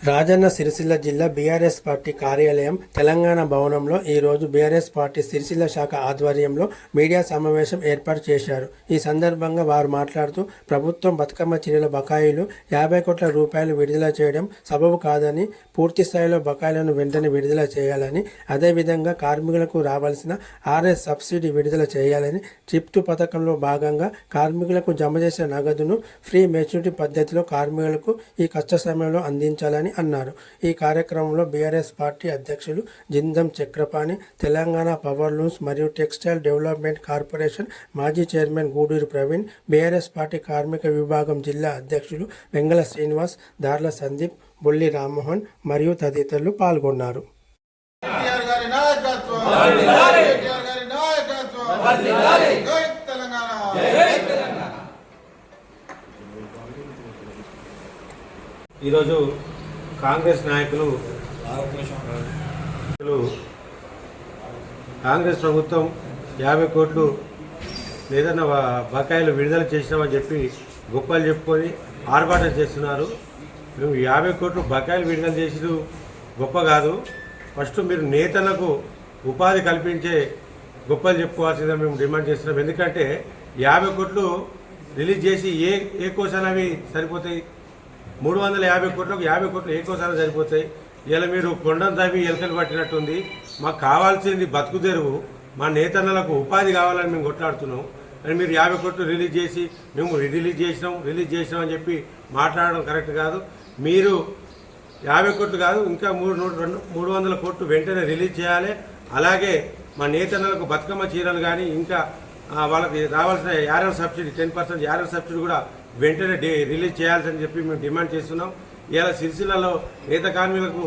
రాజన్న సిరిసిల్ల జిల్లా BRS party కార్యాలయం తెలంగాణ భవనంలో ఈరోజు బీఆర్ఎస్ పార్టీ సిరిసిల్ల శాఖ ఆధ్వర్యంలో మీడియా సమావేశం ఏర్పాటు చేశారు. ఈ సందర్భంగా వారు మాట్లాడుతూ ప్రభుత్వం బతుకమ్మ చీరల బకాయిలు 50 కోట్ల రూపాయలు విడుదల చేయడం సబబు కాదని, పూర్తి స్థాయిలో బకాయిలను వెంటనే విడుదల చేయాలని, అదేవిధంగా కార్మికులకు రావాల్సిన ఆర్ఎస్ సబ్సిడీ విడుదల చేయాలని, చిప్తు పథకంలో భాగంగా కార్మికులకు జమ చేసిన నగదును ఫ్రీ మెచ్యూరిటీ పద్ధతిలో కార్మికులకు ఈ కష్ట సమయంలో అందించాలని అన్నారు. ఈ కార్యక్రమంలో బీఆర్ఎస్ పార్టీ అధ్యక్షులు జిందం చక్రపాణి, తెలంగాణ పవర్ లూమ్స్ మరియు టెక్స్టైల్ డెవలప్మెంట్ కార్పొరేషన్ మాజీ chairman Gudur Praveen, BRS party కార్మిక విభాగం జిల్లా అధ్యక్షులు వెంగళ శ్రీనివాస్, దార్ల సందీప్, బొల్లి రామ్మోహన్ మరియు తదితరులు పాల్గొన్నారు. ఈరోజు కాంగ్రెస్ నాయకులు కాంగ్రెస్ ప్రభుత్వం 50 కోట్లు ఏదైనా బకాయిలు విడుదల చేసినామని చెప్పి గొప్పలు చెప్పుకొని ఆర్భాటం చేస్తున్నారు. మేము 50 కోట్లు బకాయిలు విడుదల చేసిన గొప్ప కాదు. ఫస్ట్ మీరు నేతలకు ఉపాధి కల్పించే గొప్పలు చెప్పుకోవాల్సిందే మేము డిమాండ్ చేస్తున్నాం. ఎందుకంటే 50 కోట్లు రిలీజ్ చేసి ఏ కోసాన అవి సరిపోతాయి? 350 కోట్లకు 50 కోట్లు ఏ కోసాన సరిపోతాయి? ఇలా మీరు కొండను తవ్వి ఎలకలు పట్టినట్టుంది. మాకు కావాల్సింది బతుకు తెరువు, మా నేతన్నలకు ఉపాధి కావాలని మేము కొట్లాడుతున్నాం. అని మీరు 50 కోట్లు రిలీజ్ చేసి మేము రిలీజ్ చేసినాం అని చెప్పి మాట్లాడడం కరెక్ట్ కాదు. మీరు 50 కోట్లు కాదు, ఇంకా 300 కోట్లు వెంటనే రిలీజ్ చేయాలి. అలాగే మా నేతన్నలకు బతుకమ్మ చీరలు కానీ, ఇంకా వాళ్ళకి రావాల్సిన యారల్ సబ్సిడీ 10% యారల్ సబ్సిడీ కూడా వెంటనే రిలీజ్ చేయాల్సని చెప్పి మేము డిమాండ్ చేస్తున్నాం. ఇవాళ సిరిసిల్లలో నేత కార్మికులకు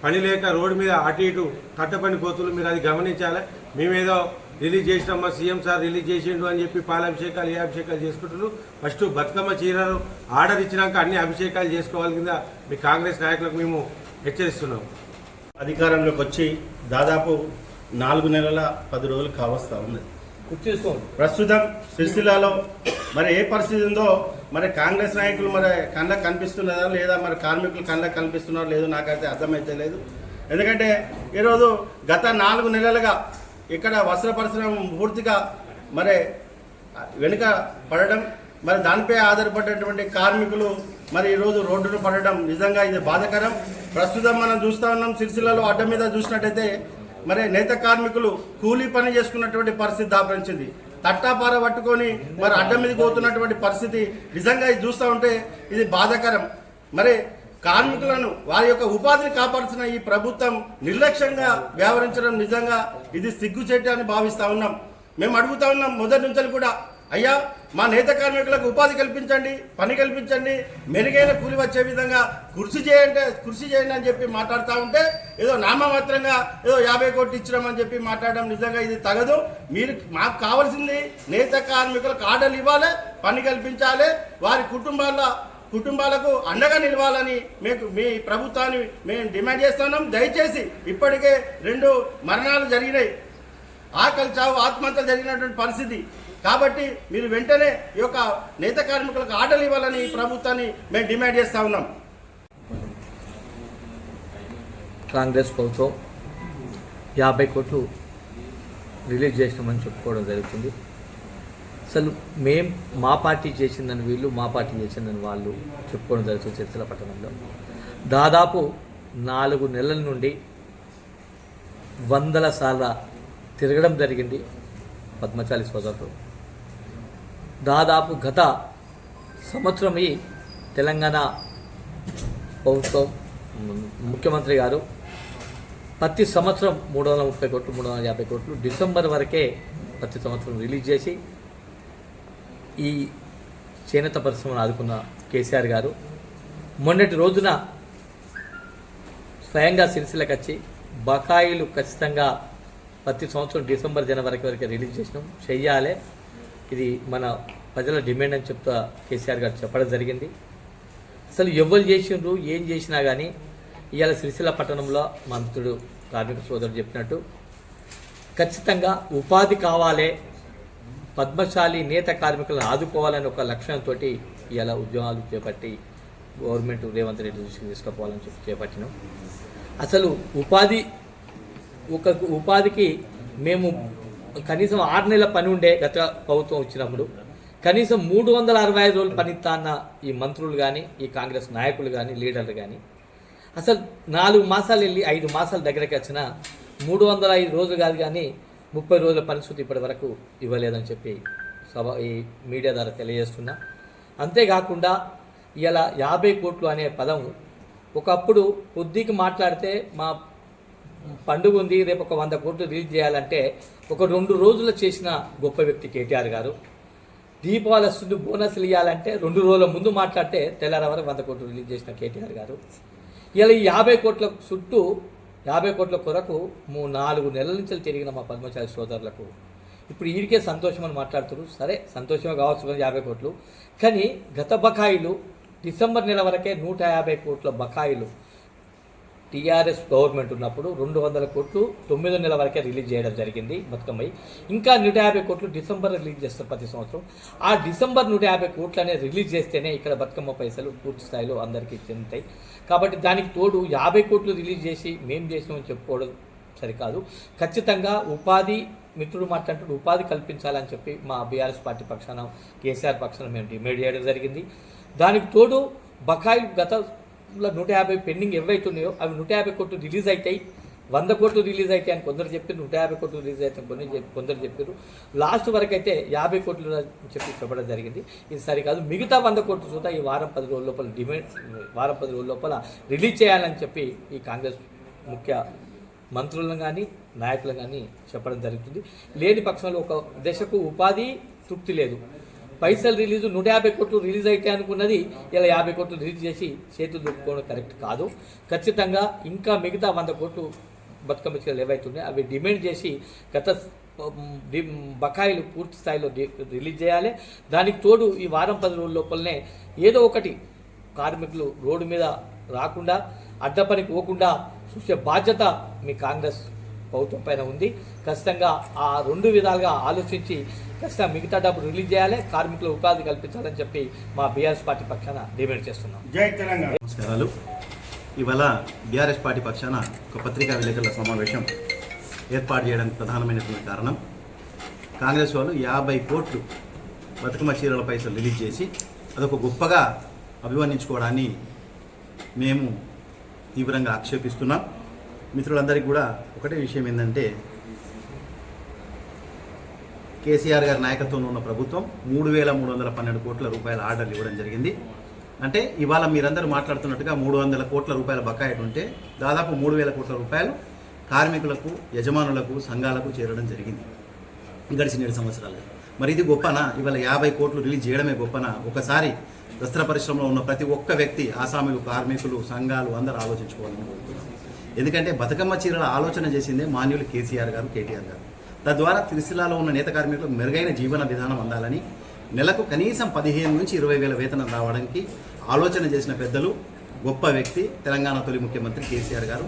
పని లేక రోడ్డు మీద అటు ఇటు కట్టపని కోతులు, మీరు అది గమనించాలి. మేమేదో రిలీజ్ చేసినాం, మా సీఎం సార్ రిలీజ్ చేసిండు అని చెప్పి పాలాభిషేకాలు ఏ అభిషేకాలు చేసుకుంటున్నారు. ఫస్ట్ బతుకమ్మ చీరలు ఆర్డర్ ఇచ్చినాక అన్ని అభిషేకాలు చేసుకోవాలి కింద మీ కాంగ్రెస్ నాయకులకు మేము హెచ్చరిస్తున్నాం. అధికారంలోకి వచ్చి దాదాపు 4 నెలల 10 రోజులు కావస్తా ఉన్నది. ప్రస్తుతం సిరిసిల్లలో మరి ఏ పరిస్థితి ఉందో మరి కాంగ్రెస్ నాయకులు మరి కళ్ళకు కనిపిస్తున్నదా లేదా, మరి కార్మికులు కళ్ళకు కనిపిస్తున్నారో లేదో నాకైతే అర్థమైతే లేదు. ఎందుకంటే ఈరోజు గత 4 నెలలుగా ఇక్కడ వస్త్ర పరిశ్రమ పూర్తిగా మరి వెనుక పడడం, మరి దానిపై ఆధారపడేటువంటి కార్మికులు మరి ఈరోజు రోడ్డును పడడం నిజంగా ఇది బాధాకరం. ప్రస్తుతం మనం చూస్తూ ఉన్నాం, సిరిసిల్లలో అడ్డ మీద చూసినట్టయితే మరి నేత కార్మికులు కూలీ పని చేసుకున్నటువంటి పరిస్థితి దాపరించింది. తట్టాపార పట్టుకొని మరి అడ్డ మీదకి పోతున్నటువంటి పరిస్థితి నిజంగా ఇది చూస్తూ ఉంటే ఇది బాధాకరం. మరి కార్మికులను వారి యొక్క ఉపాధిని కాపాడుతున్న ఈ ప్రభుత్వం నిర్లక్ష్యంగా వ్యవహరించడం నిజంగా ఇది సిగ్గుచేటు అని భావిస్తూ ఉన్నాం. మేము అడుగుతా ఉన్నాం మొదటి నుంచి కూడా, అయ్యా మా నేత కార్మికులకు ఉపాధి కల్పించండి, పని కల్పించండి, మెరుగైన కూలి వచ్చే విధంగా కృషి చేయండి అని చెప్పి మాట్లాడుతూ ఉంటే ఏదో నామమాత్రంగా ఏదో 50 కోట్లు ఇచ్చినామని చెప్పి మాట్లాడడం నిజంగా ఇది తగదు. మీరు మాకు కావాల్సింది నేత కార్మికులకు ఆర్డర్లు ఇవ్వాలి, పని కల్పించాలి, వారి కుటుంబాలకు అండగా నిలవాలని మీ ప్రభుత్వాన్ని మేము డిమాండ్ చేస్తున్నాం. దయచేసి ఇప్పటికే 2 మరణాలు జరిగినాయి, ఆకలి చావు ఆత్మహత్యలు జరిగినటువంటి పరిస్థితి. కాబట్టి మీరు వెంటనే ఈ యొక్క నేత కార్మికులకు ఆర్డర్లు ఇవ్వాలని ప్రభుత్వాన్ని మేము డిమాండ్ చేస్తూ ఉన్నాం. కాంగ్రెస్ ప్రభుత్వం 50 కోట్లు రిలీజ్ చేసినామని చెప్పుకోవడం జరుగుతుంది. అసలు మా పార్టీ చేసిందని వీళ్ళు, మా పార్టీ చేసిందని వాళ్ళు చెప్పుకోవడం జరుగుతుంది. సిరిసిల్ల పట్టణంలో దాదాపు 4 నెలల నుండి వందల సార్లు తిరగడం జరిగింది పద్మశాలి సోదరులు. దాదాపు గత సంవత్సరం ఈ తెలంగాణ ప్రభుత్వం ముఖ్యమంత్రి గారు ప్రతి సంవత్సరం 330 కోట్లు 350 కోట్లు డిసెంబర్ వరకే ప్రతి సంవత్సరం రిలీజ్ చేసి ఈ చేనేత పరిశ్రమను ఆదుకున్న కేసీఆర్ గారు మొన్నటి రోజున స్వయంగా సిరిసిల్లకు వచ్చి బకాయిలు ఖచ్చితంగా ప్రతి సంవత్సరం డిసెంబర్ జనవరి వరకు రిలీజ్ చేయాలి, ఇది మన ప్రజల డిమాండ్ అని చెప్తా కేసీఆర్ గారు చెప్పడం జరిగింది. అసలు ఎవరు చేసిండ్రు ఏం చేసినా కానీ ఇవాళ సిరిసిల్ల పట్టణంలో మంత్రుడు కార్మిక సోదరుడు చెప్పినట్టు ఖచ్చితంగా ఉపాధి కావాలి, పద్మశాలి నేత కార్మికులను ఆదుకోవాలని ఒక లక్ష్యంతో ఇలా ఉద్యమాలు చేపట్టి గవర్నమెంట్ రేవంత్ రెడ్డి దృష్టికి తీసుకుపోవాలని చెప్పి చేపట్టినాం. అసలు ఉపాధికి మేము కనీసం 6 నెలల పని ఉండే గత ప్రభుత్వం వచ్చినప్పుడు కనీసం 365 రోజులు పనిస్తా అన్న ఈ మంత్రులు కానీ ఈ కాంగ్రెస్ నాయకులు కానీ లీడర్లు కానీ అసలు 4 మాసాలు వెళ్ళి 5 మాసాల దగ్గరికి వచ్చిన 305 రోజులు కాదు కానీ 30 రోజుల పనిస్థితి ఇప్పటి వరకు ఇవ్వలేదని చెప్పి ఈ మీడియా ద్వారా తెలియజేస్తున్నా. అంతేకాకుండా ఇలా 50 కోట్లు అనే పదం ఒకప్పుడు కొద్దిగా మాట్లాడితే మా పండుగ ఉంది రేపు ఒక 100 కోట్లు రిలీజ్ చేయాలంటే ఒక 2 రోజులు చేసిన గొప్ప వ్యక్తి కేటీఆర్ గారు. దీపావళి వస్తుంది బోనస్లు ఇవ్వాలంటే 2 రోజుల ముందు మాట్లాడితే తెల్లార వరకు 100 కోట్లు రిలీజ్ చేసిన కేటీఆర్ గారు. ఇలా ఈ 50 కోట్ల చుట్టూ 50 కోట్ల కొరకు 4 నెలల నుంచి తిరిగిన మా పద్మశాలి సోదరులకు ఇప్పుడు వీరికే సంతోషం అని మాట్లాడుతున్నారు. సరే సంతోషమే కావచ్చు 50 కోట్లు, కానీ గత బకాయిలు డిసెంబర్ నెల వరకే 150 కోట్ల బకాయిలు టీఆర్ఎస్ గవర్నమెంట్ ఉన్నప్పుడు 200 కోట్లు 9 నెలల వరకే రిలీజ్ చేయడం జరిగింది బతుకమ్మై. ఇంకా 150 కోట్లు డిసెంబర్ రిలీజ్ చేస్తారు ప్రతి సంవత్సరం. ఆ డిసెంబర్ 150 కోట్లనే రిలీజ్ చేస్తేనే ఇక్కడ బతుకమ్మ పైసలు పూర్తి స్థాయిలో అందరికీ చెందుతాయి. కాబట్టి దానికి తోడు 50 కోట్లు రిలీజ్ చేసి మేము చేసినామని చెప్పుకోవడం సరికాదు. ఖచ్చితంగా ఉపాధి మిత్రుడు మాట్లాడుతూ ఉపాధి కల్పించాలని చెప్పి మా బీఆర్ఎస్ పార్టీ పక్షాన కేసీఆర్ పక్షాన మేము డిమాండ్ చేయడం జరిగింది. దానికి తోడు బకాయిలు గతంలో 150 పెండింగ్ ఏవైతున్నాయో అవి 150 కోట్లు రిలీజ్ అవుతాయి, 100 కోట్లు రిలీజ్ అవుతాయి అని కొందరు చెప్పారు, 150 కోట్లు రిలీజ్ అవుతాయి కొందరు చెప్పారు. లాస్ట్ వరకు అయితే 50 కోట్లు చెప్పి చెప్పడం జరిగింది. ఇది సరికాదు. మిగతా 100 కోట్లు చూద్దా ఈ వారం 10 రోజుల లోపల వారం 10 రోజుల లోపల రిలీజ్ చేయాలని చెప్పి ఈ కాంగ్రెస్ ముఖ్య మంత్రులను కానీ నాయకులను కానీ చెప్పడం జరుగుతుంది. లేని పక్షంలో ఒక దశకు ఉపాధి తృప్తి లేదు. పైసలు రిలీజు 150 కోట్లు రిలీజ్ అయితే అనుకున్నది ఇలా 50 కోట్లు రిలీజ్ చేసి చేతులు దుప్పుకోవడం కరెక్ట్ కాదు. ఖచ్చితంగా ఇంకా మిగతా 100 కోట్లు బతుకమ్మ చీరలు ఏవైతున్నాయో అవి డిమాండ్ చేసి గత బకాయిలు పూర్తి స్థాయిలో రిలీజ్ చేయాలి. దానికి తోడు ఈ వారం 10 రోజుల లోపలనే ఏదో ఒకటి కార్మికులు రోడ్డు మీద రాకుండా అడ్డపనికి పోకుండా చూసే బాధ్యత మీ కాంగ్రెస్ ప్రభుత్వం పైన ఉంది. ఖచ్చితంగా ఆ 2 విధాలుగా ఆలోచించి ఖచ్చితంగా మిగతా డబ్బు రిలీజ్ చేయాలి, కార్మికులు ఉపాధి కల్పించాలని చెప్పి మా బీఆర్ఎస్ పార్టీ పక్షాన డిమాండ్ చేస్తున్నాం. జై తెలంగాణ. నమస్కారాలు. ఇవాళ బీఆర్ఎస్ పార్టీ పక్షాన ఒక పత్రికా విలేకరుల సమావేశం ఏర్పాటు చేయడానికి ప్రధానమైనటువంటి కారణం కాంగ్రెస్ వాళ్ళు 50 కోట్లు బతుకమ్మ చీరల పైసలు రిలీజ్ చేసి అదొక గొప్పగా అభివర్ణించుకోవడాన్ని మేము తీవ్రంగా ఆక్షేపిస్తున్నాం. మిత్రులందరికీ కూడా ఒకటే విషయం ఏంటంటే కేసీఆర్ గారి నాయకత్వంలో ఉన్న ప్రభుత్వం 3,312 కోట్ల రూపాయల ఆర్డర్లు ఇవ్వడం జరిగింది. అంటే ఇవాళ మీరందరూ మాట్లాడుతున్నట్టుగా 300 కోట్ల రూపాయల బకాయి ఉంటే దాదాపు 3,000 కోట్ల రూపాయలు కార్మికులకు, యజమానులకు, సంఘాలకు చేరడం జరిగింది గడిచిన 7 సంవత్సరాలు. మరి ఇది గొప్పనా? ఇవాళ 50 కోట్లు రిలీజ్ చేయడమే గొప్పనా? ఒకసారి వస్త్ర పరిశ్రమలో ఉన్న ప్రతి ఒక్క వ్యక్తి, ఆసాములు, కార్మికులు, సంఘాలు అందరూ ఆలోచించుకోవాలని కోరుతున్నాం. ఎందుకంటే బతుకమ్మ చీరల ఆలోచన చేసిందే మాన్యులు కేసీఆర్ గారు, కేటీఆర్ గారు. తద్వారా సిరిసిల్లాలో ఉన్న నేత కార్మికులకు మెరుగైన జీవన విధానం అందాలని, నెలకు కనీసం 15 నుంచి 20 వేల వేతనం రావడానికి ఆలోచన చేసిన పెద్దలు, గొప్ప వ్యక్తి తెలంగాణ తొలి ముఖ్యమంత్రి కేసీఆర్ గారు,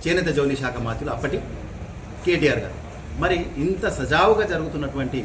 చేనేత జౌళి శాఖ మంత్రులు అప్పటి కేటీఆర్ గారు. మరి ఇంత సజావుగా జరుగుతున్నటువంటి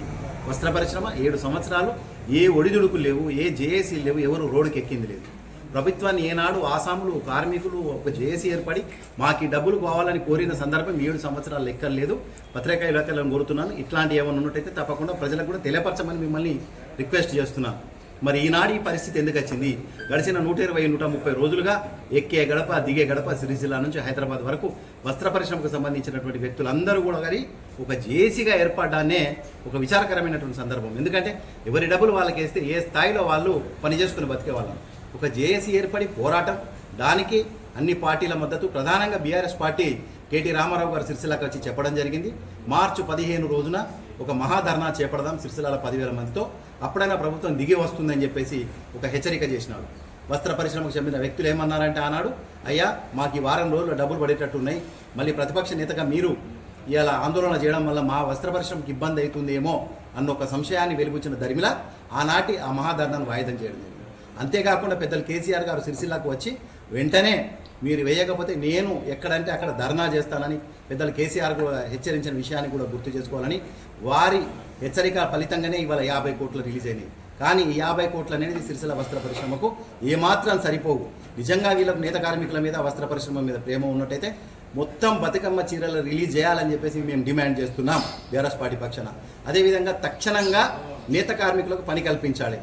వస్త్ర పరిశ్రమ 7 సంవత్సరాలు ఏ ఒడిదుడుకులు లేవు, ఏ జేఏసీలు లేవు, ఎవరు రోడ్డుకి ఎక్కింది లేదు. ప్రభుత్వాన్ని ఏనాడు ఆసాములు, కార్మికులు ఒక జేఏసీ ఏర్పడి మాకు ఈ డబ్బులు కావాలని కోరిన సందర్భం 7 సంవత్సరాలు లెక్కలేదు. పత్రికా విలేకరులను కోరుతున్నాను, ఇట్లాంటి ఏమైనా ఉన్నట్టయితే తప్పకుండా ప్రజలకు కూడా తెలియపరచమని మిమ్మల్ని రిక్వెస్ట్ చేస్తున్నాను. మరి ఈనాడు ఈ పరిస్థితి ఎందుకు వచ్చింది? గడిచిన 120-130 రోజులుగా ఎక్కే గడప, దిగే గడప సిరిసిల్ల నుంచి హైదరాబాద్ వరకు వస్త్ర పరిశ్రమకు సంబంధించినటువంటి వ్యక్తులందరూ కూడా కానీ ఒక జేఏసీగా ఏర్పడ్డానే ఒక విచారకరమైనటువంటి సందర్భం. ఎందుకంటే ఎవరి డబ్బులు వాళ్ళకి వేస్తే ఏ స్థాయిలో వాళ్ళు పనిచేసుకుని బతికే వాళ్ళం. ఒక జేఏసీ ఏర్పడి పోరాటం, దానికి అన్ని పార్టీల మద్దతు, ప్రధానంగా బీఆర్ఎస్ పార్టీ కేటీ రామారావు గారు సిరిసిల్లకు వచ్చి చెప్పడం జరిగింది. మార్చి 15 రోజున ఒక మహాధర్నా చేపడదాం సిరిసిల్లాల 10,000 మందితో, అప్పుడైనా ప్రభుత్వం దిగి వస్తుందని చెప్పేసి ఒక హెచ్చరిక చేసినాడు. వస్త్ర పరిశ్రమకు చెందిన వ్యక్తులు ఏమన్నారంటే ఆనాడు, అయ్యా మాకు ఈ వారం రోజులు డబ్బులు పడేటట్టు ఉన్నాయి, మళ్ళీ ప్రతిపక్ష నేతగా మీరు ఇలా ఆందోళన చేయడం వల్ల మా వస్త్ర పరిశ్రమకు ఇబ్బంది అవుతుందేమో అన్న ఒక సంశయాన్ని వెలిబుచ్చిన దరిమిలా ఆనాటి ఆ మహాధర్నాను వాయిదం చేయడం జరిగింది. అంతేకాకుండా పెద్దలు కేసీఆర్ గారు సిరిసిల్లకు వచ్చి వెంటనే మీరు వేయకపోతే నేను ఎక్కడంటే అక్కడ ధర్నా చేస్తానని పెద్దలు కేసీఆర్ కూడా హెచ్చరించిన విషయాన్ని కూడా గుర్తు చేసుకోవాలని, వారి హెచ్చరిక ఫలితంగానే ఇవాళ 50 కోట్లు రిలీజ్ అయినాయి. కానీ ఈ 50 కోట్లు అనేది సిరిసిల్ల వస్త్ర పరిశ్రమకు ఏమాత్రం సరిపోవు. నిజంగా వీళ్ళకు నేత కార్మికుల మీద వస్త్ర పరిశ్రమ మీద ప్రేమ ఉన్నట్టయితే మొత్తం బతుకమ్మ చీరలు రిలీజ్ చేయాలని చెప్పేసి మేము డిమాండ్ చేస్తున్నాం బీఆర్ఎస్ పార్టీ పక్షాన. అదేవిధంగా తక్షణంగా నేత కార్మికులకు పని కల్పించాలి.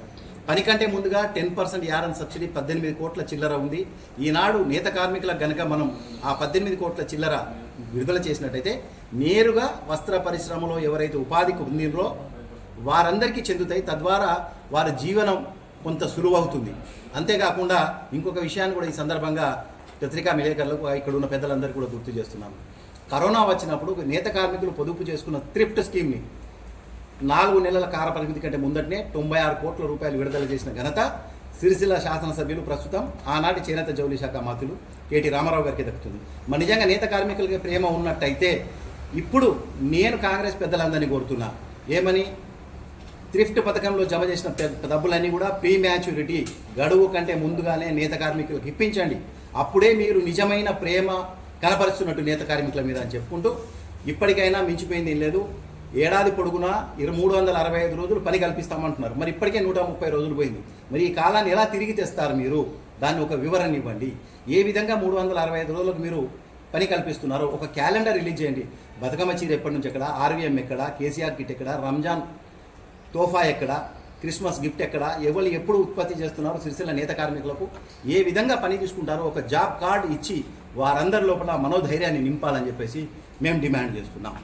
పని కంటే ముందుగా 10% యారన్ సబ్సిడీ 18 కోట్ల చిల్లర ఉంది. ఈనాడు నేత కార్మికులకు గనక మనం ఆ 18 కోట్ల చిల్లర విడుదల చేసినట్టయితే నేరుగా వస్త్ర పరిశ్రమలో ఎవరైతే ఉపాధికి ఉందిరో వారందరికీ చెందుతాయి. తద్వారా వారి జీవనం కొంత సులువవుతుంది. అంతేకాకుండా ఇంకొక విషయాన్ని కూడా ఈ సందర్భంగా పత్రికా విలేకరులకు ఇక్కడ ఉన్న పెద్దలందరికీ కూడా గుర్తు చేస్తున్నాను. కరోనా వచ్చినప్పుడు నేత కార్మికులు పొదుపు చేసుకున్న థ్రిఫ్ట్ స్కీమ్ని 4 నెలల కాల పరిమితి కంటే ముందటనే 96 కోట్ల రూపాయలు విడుదల చేసిన ఘనత సిరిసిల్ల శాసనసభ్యులు ప్రస్తుతం ఆనాటి చేనేత జౌళి శాఖ మంత్రులు కేటీ రామారావు గారికి దక్కుతుంది. మరి నిజంగా నేత కార్మికులకి ప్రేమ ఉన్నట్టయితే ఇప్పుడు నేను కాంగ్రెస్ పెద్దలందరినీ కోరుతున్నా, ఏమని థ్రిఫ్ట్ పథకంలో జమ చేసిన డబ్బులన్నీ కూడా ప్రీ మ్యాచ్యూరిటీ గడువు కంటే ముందుగానే నేత కార్మికులకు ఇప్పించండి. అప్పుడే మీరు నిజమైన ప్రేమ కనపరుస్తున్నట్టు నేత కార్మికుల మీద అని చెప్పుకుంటూ ఇప్పటికైనా మించిపోయింది ఏం లేదు. ఏడాది పొడుగునా 365 రోజులు పని కల్పిస్తామంటున్నారు. మరి ఇప్పటికే 130 రోజులు పోయింది. మరి ఈ కాలాన్ని ఎలా తిరిగి తెస్తారు మీరు? దాన్ని ఒక వివరణ ఇవ్వండి. ఏ విధంగా 365 రోజులకు మీరు పని కల్పిస్తున్నారో ఒక క్యాలెండర్ రిలీజ్ చేయండి. బతుకమ్మ చీర ఎప్పటి నుంచి ఎక్కడ, ఆర్వీఎం ఎక్కడ, కేసీఆర్ కిట్ ఎక్కడ, రంజాన్ తోఫా ఎక్కడ, క్రిస్మస్ గిఫ్ట్ ఎక్కడ, ఎవరు ఎప్పుడు ఉత్పత్తి చేస్తున్నారు, సిరిసిల్ల నేత కార్మికులకు ఏ విధంగా పని తీసుకుంటారో ఒక జాబ్ కార్డు ఇచ్చి వారందరి లోపల మనోధైర్యాన్ని నింపాలని చెప్పేసి మేము డిమాండ్ చేస్తున్నాం.